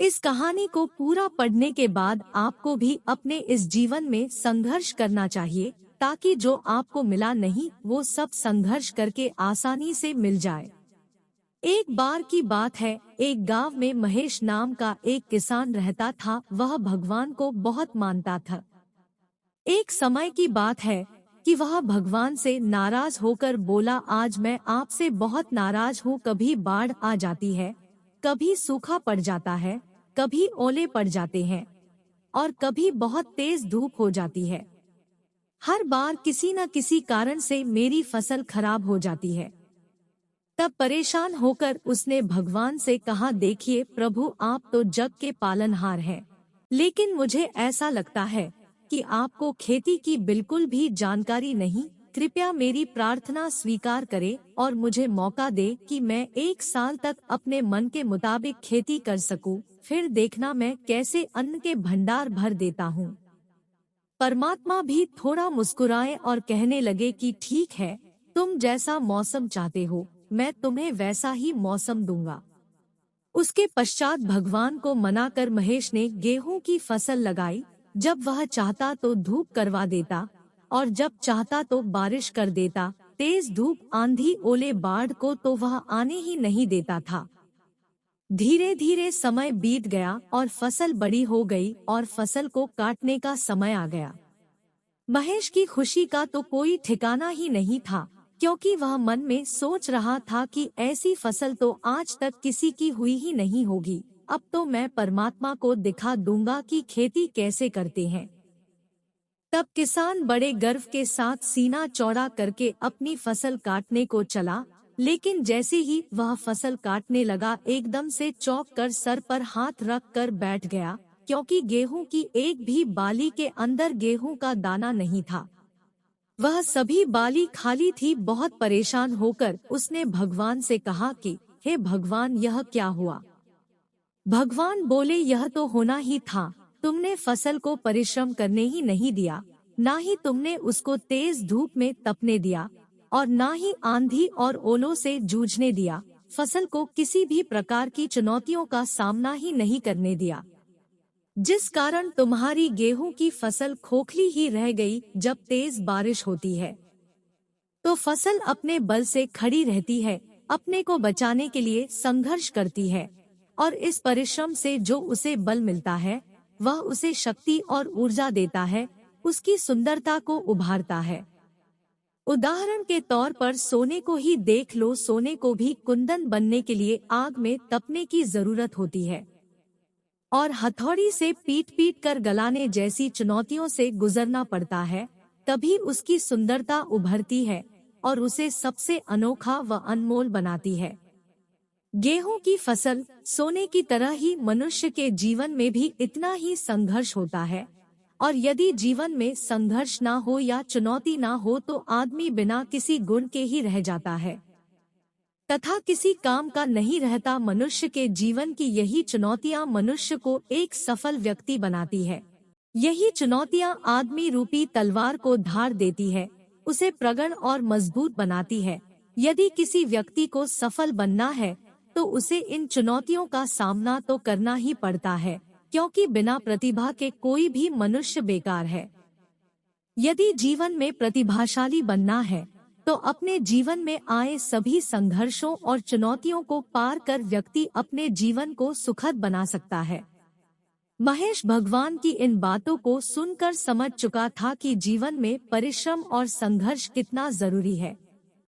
इस कहानी को पूरा पढ़ने के बाद आपको भी अपने इस जीवन में संघर्ष करना चाहिए, ताकि जो आपको मिला नहीं वो सब संघर्ष करके आसानी से मिल जाए। एक बार की बात है, एक गांव में महेश नाम का एक किसान रहता था। वह भगवान को बहुत मानता था। एक समय की बात है कि वह भगवान से नाराज होकर बोला, आज मैं आपसे बहुत नाराज हूँ। कभी बाढ़ आ जाती है, कभी सूखा पड़ जाता है, कभी ओले पड़ जाते हैं और कभी बहुत तेज धूप हो जाती है। हर बार किसी न किसी कारण से मेरी फसल खराब हो जाती है। तब परेशान होकर उसने भगवान से कहा, देखिए प्रभु, आप तो जग के पालनहार हैं, लेकिन मुझे ऐसा लगता है कि आपको खेती की बिल्कुल भी जानकारी नहीं। कृपया मेरी प्रार्थना स्वीकार करें और मुझे मौका दे कि मैं 1 साल तक अपने मन के मुताबिक खेती कर सकूं। फिर देखना मैं कैसे अन्न के भंडार भर देता हूं। परमात्मा भी थोड़ा मुस्कुराए और कहने लगे कि ठीक है, तुम जैसा मौसम चाहते हो मैं तुम्हें वैसा ही मौसम दूंगा। उसके पश्चात भगवान को मनाकर महेश ने गेहूं की फसल लगाई। जब वह चाहता तो धूप करवा देता और जब चाहता तो बारिश कर देता। तेज धूप, आंधी, ओले, बाढ़ को तो वह आने ही नहीं देता था। धीरे धीरे समय बीत गया और फसल बड़ी हो गई और फसल को काटने का समय आ गया। महेश की खुशी का तो कोई ठिकाना ही नहीं था, क्योंकि वह मन में सोच रहा था कि ऐसी फसल तो आज तक किसी की हुई ही नहीं होगी। अब तो मैं परमात्मा को दिखा दूंगा कि खेती कैसे करते हैं। तब किसान बड़े गर्व के साथ सीना चौड़ा करके अपनी फसल काटने को चला, लेकिन जैसे ही वह फसल काटने लगा, एकदम से चौंक कर सर पर हाथ रख कर बैठ गया, क्योंकि गेहूं की एक भी बाली के अंदर गेहूं का दाना नहीं था। वह सभी बाली खाली थी। बहुत परेशान होकर उसने भगवान से कहा कि हे भगवान, यह क्या हुआ? भगवान बोले, यह तो होना ही था। तुमने फसल को परिश्रम करने ही नहीं दिया, ना ही तुमने उसको तेज धूप में तपने दिया और ना ही आंधी और ओलों से जूझने दिया। फसल को किसी भी प्रकार की चुनौतियों का सामना ही नहीं करने दिया, जिस कारण तुम्हारी गेहूं की फसल खोखली ही रह गई। जब तेज बारिश होती है तो फसल अपने बल से खड़ी रहती है, अपने को बचाने के लिए संघर्ष करती है और इस परिश्रम से जो उसे बल मिलता है वह उसे शक्ति और ऊर्जा देता है, उसकी सुंदरता को उभारता है। उदाहरण के तौर पर सोने को ही देख लो, सोने को भी कुंदन बनने के लिए आग में तपने की जरूरत होती है और हथौड़ी से पीट पीट कर गलाने जैसी चुनौतियों से गुजरना पड़ता है, तभी उसकी सुंदरता उभरती है और उसे सबसे अनोखा व अनमोल बनाती है। गेहूं की फसल सोने की तरह ही मनुष्य के जीवन में भी इतना ही संघर्ष होता है, और यदि जीवन में संघर्ष ना हो या चुनौती ना हो तो आदमी बिना किसी गुण के ही रह जाता है तथा किसी काम का नहीं रहता। मनुष्य के जीवन की यही चुनौतियां मनुष्य को एक सफल व्यक्ति बनाती है। यही चुनौतियां आदमी रूपी तलवार को धार देती है, उसे प्रगाढ़ और मजबूत बनाती है। यदि किसी व्यक्ति को सफल बनना है तो उसे इन चुनौतियों का सामना तो करना ही पड़ता है, क्योंकि बिना प्रतिभा के कोई भी मनुष्य बेकार है। यदि जीवन में प्रतिभाशाली बनना है तो अपने जीवन में आए सभी संघर्षों और चुनौतियों को पार कर व्यक्ति अपने जीवन को सुखद बना सकता है। महेश भगवान की इन बातों को सुनकर समझ चुका था कि जीवन में परिश्रम और संघर्ष कितना जरूरी है।